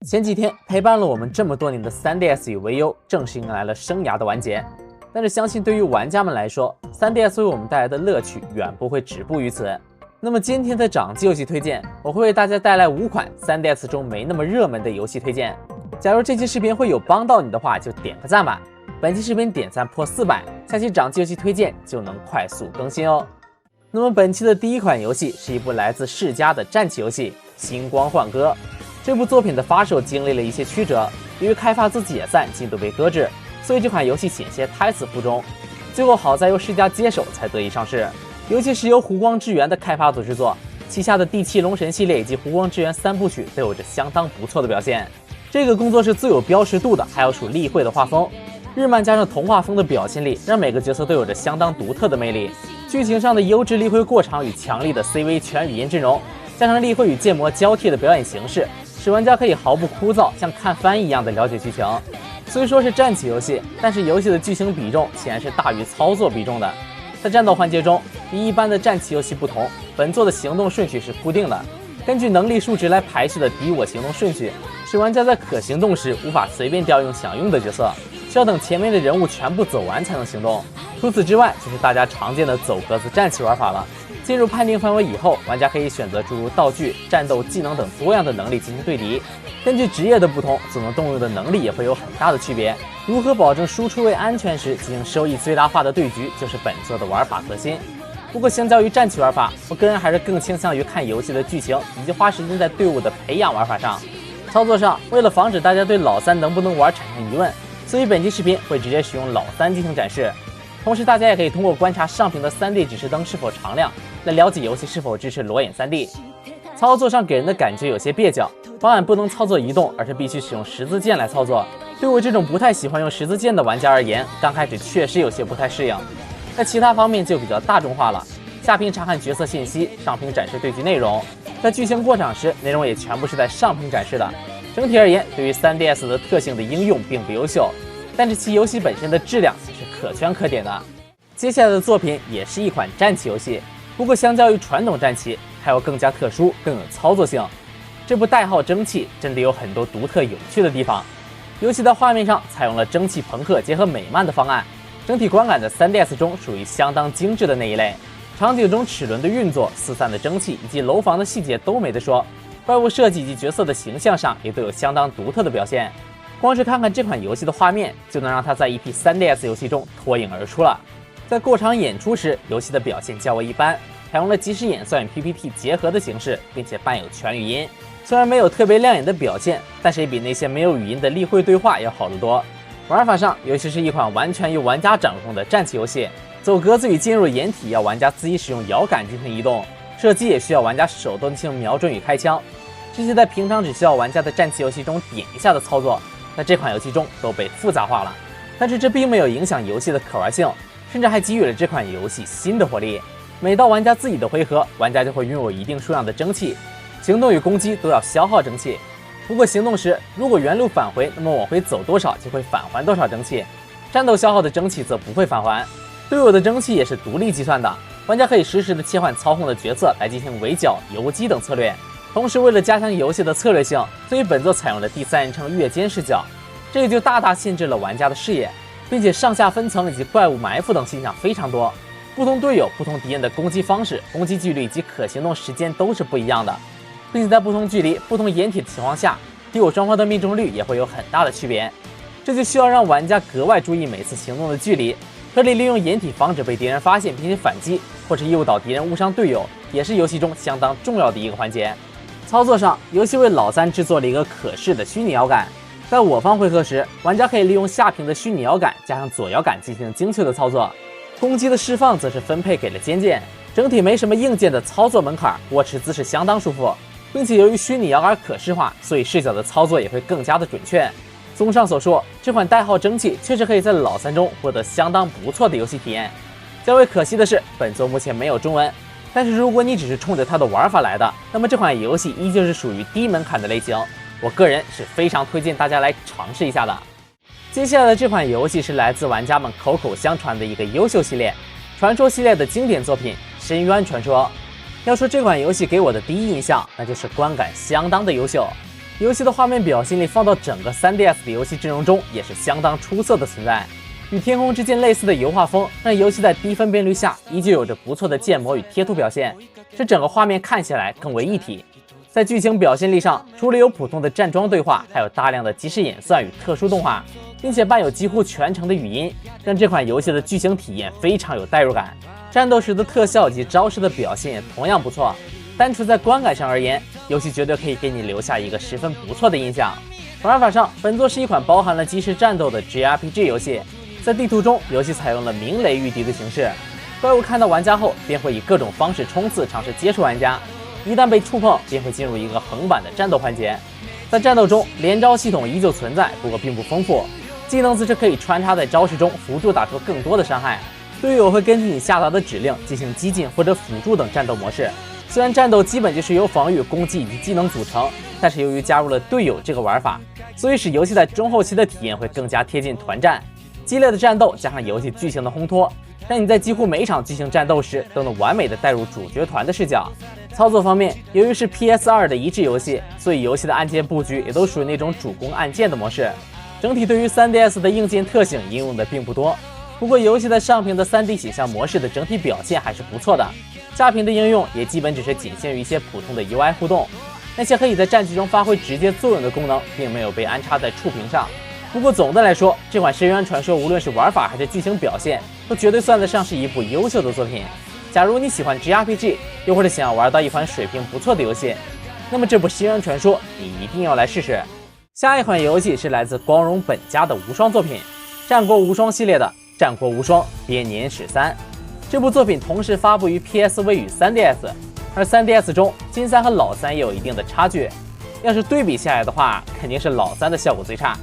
前几天陪伴了我们这么多年的 3DS 与 VU 正式迎来了生涯的完结，但是相信对于玩家们来说 ，3DS 为我们带来的乐趣远不会止步于此。那么今天的掌机游戏推荐，我会为大家带来5款 3DS 中没那么热门的游戏推荐。假如这期视频会有帮到你的话，就点个赞吧。本期视频点赞破400，下期掌机游戏推荐就能快速更新哦。那么本期的第一款游戏是一部来自世嘉的战棋游戏《星光幻歌》。这部作品的发售经历了一些曲折，由于开发自解散，进度被搁置，所以这款游戏险些胎死腹中。最后好在由世嘉接手，才得以上市。游戏是由湖光智源的开发组制作，旗下的第7龙神系列以及湖光智源3部曲都有着相当不错的表现。这个工作室最有标识度的还要数立绘的画风，日漫加上童话风的表现力，让每个角色都有着相当独特的魅力。剧情上的优质立绘过场与强力的 CV 全语音阵容，加上立绘与建模交替的表演形式，使玩家可以毫不枯燥，像看番一样的了解剧情。虽说是战棋游戏，但是游戏的剧情比重显然是大于操作比重的。在战斗环节中，与一般的战棋游戏不同，本作的行动顺序是固定的，根据能力数值来排序的敌我行动顺序，使玩家在可行动时无法随便调用想用的角色，需要等前面的人物全部走完才能行动。除此之外，就是大家常见的走格子战棋玩法了。进入判定范围以后，玩家可以选择诸如道具、战斗、技能等多样的能力进行对敌。根据职业的不同，所能动用的能力也会有很大的区别。如何保证输出为安全时进行收益最大化的对局，就是本作的玩法核心。不过相较于战棋玩法，我个人还是更倾向于看游戏的剧情以及花时间在队伍的培养玩法上。操作上，为了防止大家对老3能不能玩产生疑问，所以本期视频会直接使用老3进行展示。同时大家也可以通过观察上屏的3D 指示灯是否常亮，来了解游戏是否支持裸眼3D。操作上给人的感觉有些蹩脚，方案不能操作移动，而是必须使用十字键来操作。对我这种不太喜欢用十字键的玩家而言，刚开始确实有些不太适应。在其他方面就比较大众化了，下屏查看角色信息，上屏展示对局内容。在剧情过场时，内容也全部是在上屏展示的。整体而言，对于 3DS 的特性的应用并不优秀，但是其游戏本身的质量是可圈可点的。接下来的作品也是一款战棋游戏，不过相较于传统战棋，还有更加特殊、更有操作性。这部代号蒸汽真的有很多独特有趣的地方。游戏的画面上采用了蒸汽朋克结合美漫的方案，整体观感在 3DS 中属于相当精致的那一类。场景中齿轮的运作、四散的蒸汽以及楼房的细节都没得说，怪物设计以及角色的形象上也都有相当独特的表现。光是看看这款游戏的画面，就能让它在一批 3DS 游戏中脱颖而出了。在过场演出时，游戏的表现较为一般，采用了即时演算与 PPT 结合的形式，并且伴有全语音。虽然没有特别亮眼的表现，但是也比那些没有语音的例会对话要好得多。玩法上，游戏是一款完全由玩家掌控的战棋游戏，走格子与进入掩体要玩家自己使用摇杆进行移动，射击也需要玩家手动进行瞄准与开枪。这些在平常只需要玩家在战棋游戏中点一下的操作，在这款游戏中都被复杂化了。但是这并没有影响游戏的可玩性，甚至还给予了这款游戏新的活力。每到玩家自己的回合，玩家就会拥有一定数量的蒸汽，行动与攻击都要消耗蒸汽。不过行动时，如果原路返回，那么往回走多少就会返还多少蒸汽，战斗消耗的蒸汽则不会返还。队友的蒸汽也是独立计算的，玩家可以实时的切换操控的角色来进行围剿、游击等策略。同时为了加强游戏的策略性，所以本作采用了第3人称越肩视角，这个就大大限制了玩家的视野，并且上下分层以及怪物埋伏等现象非常多。不同队友、不同敌人的攻击方式、攻击距离以及可行动时间都是不一样的，并且在不同距离、不同掩体的情况下，敌我双方的命中率也会有很大的区别。这就需要让玩家格外注意每次行动的距离，合理利用掩体防止被敌人发现并且反击，或者诱导敌人误伤队友，也是游戏中相当重要的一个环节。操作上，游戏为老3制作了一个可视的虚拟摇杆，在我方回合时，玩家可以利用下屏的虚拟摇杆加上左摇杆进行精确的操作。攻击的释放则是分配给了肩键，整体没什么硬件的操作门槛，握持姿势相当舒服，并且由于虚拟摇杆可视化，所以视角的操作也会更加的准确。综上所述，这款代号蒸汽确实可以在老3中获得相当不错的游戏体验。较为可惜的是，本作目前没有中文，但是如果你只是冲着它的玩法来的，那么这款游戏依旧是属于低门槛的类型，我个人是非常推荐大家来尝试一下的。接下来的这款游戏是来自玩家们口口相传的一个优秀系列，传说系列的经典作品《深渊传说》。要说这款游戏给我的第一印象，那就是观感相当的优秀。游戏的画面表现力放到整个 3DS 的游戏阵容中也是相当出色的存在。与天空之剑类似的油画风，让游戏在低分辨率下依旧有着不错的建模与贴图表现，使整个画面看起来更为一体。在剧情表现力上，除了有普通的站桩对话，还有大量的即时演算与特殊动画，并且伴有几乎全程的语音，让这款游戏的剧情体验非常有代入感。战斗时的特效以及招式的表现也同样不错。单纯在观感上而言，游戏绝对可以给你留下一个十分不错的印象。玩法上，本作是一款包含了即时战斗的 JRPG 游戏。在地图中，游戏采用了鸣雷御敌的形式，怪物看到玩家后便会以各种方式冲刺，尝试接触玩家。一旦被触碰，便会进入一个横版的战斗环节。在战斗中，连招系统依旧存在，不过并不丰富。技能则是可以穿插在招式中，辅助打出更多的伤害。队友会根据你下达的指令进行激进或者辅助等战斗模式。虽然战斗基本就是由防御、攻击以及技能组成，但是由于加入了队友这个玩法，所以使游戏在中后期的体验会更加贴近团战。激烈的战斗加上游戏剧情的烘托，让你在几乎每一场剧情战斗时都能完美的带入主角团的视角。操作方面，由于是 PS2 的移植游戏，所以游戏的按键布局也都属于那种主攻按键的模式。整体对于 3DS 的硬件特性应用的并不多，不过游戏在上屏的 3D 显像模式的整体表现还是不错的。下屏的应用也基本只是仅限于一些普通的 UI 互动，那些可以在战局中发挥直接作用的功能并没有被安插在触屏上。不过总的来说，这款《深渊传说》无论是玩法还是剧情表现，都绝对算得上是一部优秀的作品。假如你喜欢 JRPG， 又或者想要玩到一款水平不错的游戏，那么这部《深渊传说》你一定要来试试。下一款游戏是来自光荣本家的无双作品，战国无双系列的《战国无双编年史3》。这部作品同时发布于 PSV 与 3DS， 而 3DS 中金3和老3也有一定的差距。要是对比下来的话，肯定是老3的效果最差。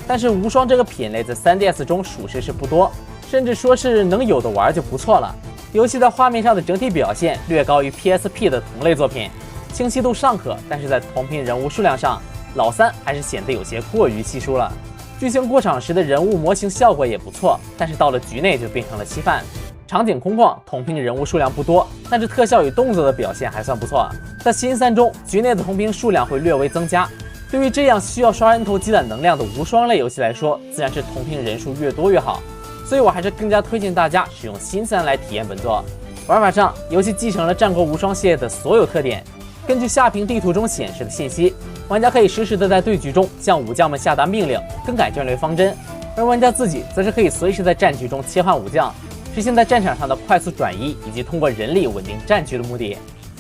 但是无双这个品类在 3DS 中属实是不多，甚至说是能有的玩就不错了。游戏在画面上的整体表现略高于 PSP 的同类作品，清晰度尚可，但是在同屏人物数量上，老3还是显得有些过于稀疏了。剧情过场时的人物模型效果也不错，但是到了局内就变成了稀饭。场景空旷，同屏人物数量不多，但是特效与动作的表现还算不错。在新3中，局内的同屏数量会略微增加。对于这样需要刷人头积攒能量的无双类游戏来说，自然是同屏人数越多越好。所以我还是更加推荐大家使用新3来体验本作。玩法上，游戏继承了战国无双系列的所有特点。根据下屏地图中显示的信息，玩家可以实时的在对局中向武将们下达命令，更改战略方针，而玩家自己则是可以随时在战局中切换武将，实现在战场上的快速转移以及通过人力稳定战局的目的。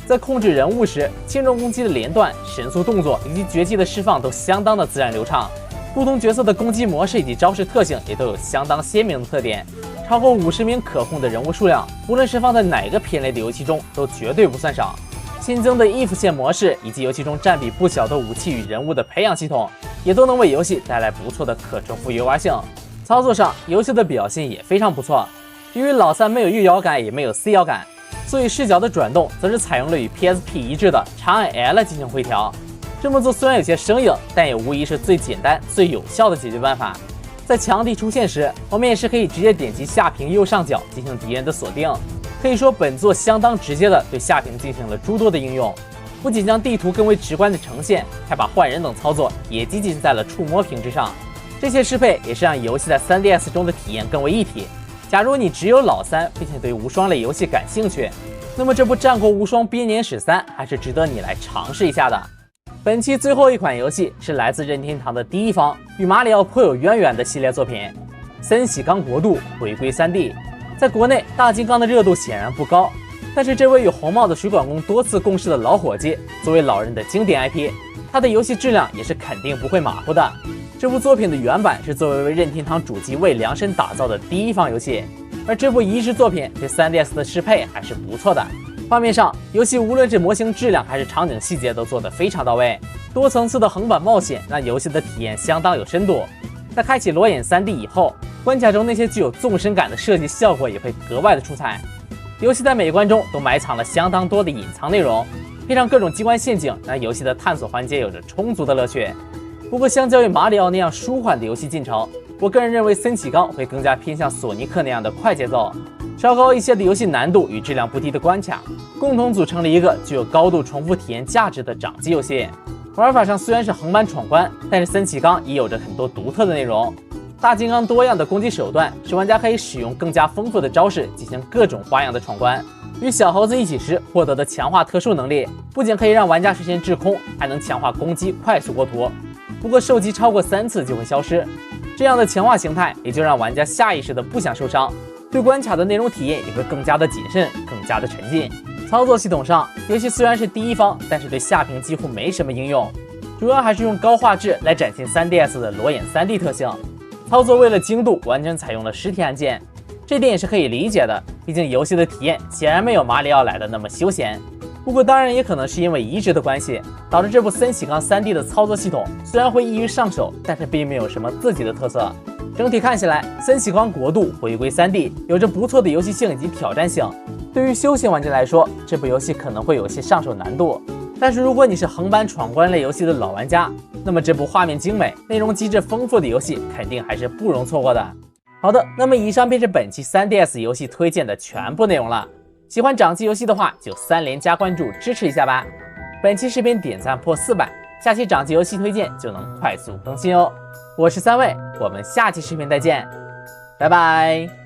在控制人物时，轻重攻击的连段、神速动作以及绝技的释放都相当的自然流畅。不同角色的攻击模式以及招式特性也都有相当鲜明的特点。超过50名可控的人物数量，无论是放在哪个品类的游戏中，都绝对不算少。新增的 if 线模式以及游戏中占比不小的武器与人物的培养系统，也都能为游戏带来不错的可重复游玩性。操作上，游戏的表现也非常不错。由于老3没有右摇杆，也没有 C 摇杆，所以视角的转动则是采用了与 PSP 一致的长按 L 进行回调。这么做虽然有些生硬，但也无疑是最简单、最有效的解决办法。在强敌出现时，我们也是可以直接点击下屏右上角进行敌人的锁定。可以说，本作相当直接的对下屏进行了诸多的应用，不仅将地图更为直观的呈现，还把换人等操作也集锦在了触摸屏之上。这些适配也是让游戏在 3DS 中的体验更为一体。假如你只有老3，并且对无双类游戏感兴趣，那么这部《战国无双编年史3》还是值得你来尝试一下的。本期最后一款游戏是来自任天堂的第一方与马里奥颇有渊源的系列作品《森喜刚国度回归 3D》。在国内，大金刚的热度显然不高，但是这位与红帽子水管工多次共事的老伙计，作为老人的经典 IP， 他的游戏质量也是肯定不会马虎的。这部作品的原版是作为任天堂主机为量身打造的第一方游戏，而这部移植作品对 3DS 的适配还是不错的。画面上，游戏无论是模型质量还是场景细节都做得非常到位，多层次的横版冒险让游戏的体验相当有深度。在开启裸眼 3D 以后，关卡中那些具有纵深感的设计效果也会格外的出彩。游戏在每关中都埋藏了相当多的隐藏内容，配上各种机关陷阱，让游戏的探索环节有着充足的乐趣。不过相较于马里奥那样舒缓的游戏进程，我个人认为森喜刚会更加偏向索尼克那样的快节奏。稍高一些的游戏难度与质量不低的关卡，共同组成了一个具有高度重复体验价值的掌机游戏。玩法上虽然是横版闯关，但是森启刚也有着很多独特的内容。大金刚多样的攻击手段，使玩家可以使用更加丰富的招式进行各种花样的闯关。与小猴子一起时获得的强化特殊能力，不仅可以让玩家实现制空，还能强化攻击快速过图。不过受击超过3次就会消失，这样的强化形态也就让玩家下意识的不想受伤，对关卡的内容体验也会更加的谨慎，更加的沉浸。操作系统上，游戏虽然是第一方，但是对下屏几乎没什么应用，主要还是用高画质来展现 3DS 的裸眼 3D 特性。操作为了精度，完全采用了实体按键，这点也是可以理解的，毕竟游戏的体验显然没有马里奥来的那么休闲。不过当然也可能是因为移植的关系，导致这部森启刚 3D 的操作系统虽然会易于上手，但是并没有什么自己的特色。整体看起来，森启刚国度回归 3D， 有着不错的游戏性以及挑战性。对于休闲玩家来说，这部游戏可能会有些上手难度，但是如果你是横版闯关类游戏的老玩家，那么这部画面精美、内容机制丰富的游戏肯定还是不容错过的。好的，那么以上便是本期 3DS 游戏推荐的全部内容了。喜欢掌机游戏的话，就3连加关注支持一下吧。本期视频点赞破400，下期掌机游戏推荐就能快速更新哦。我是3位，我们下期视频再见，拜拜。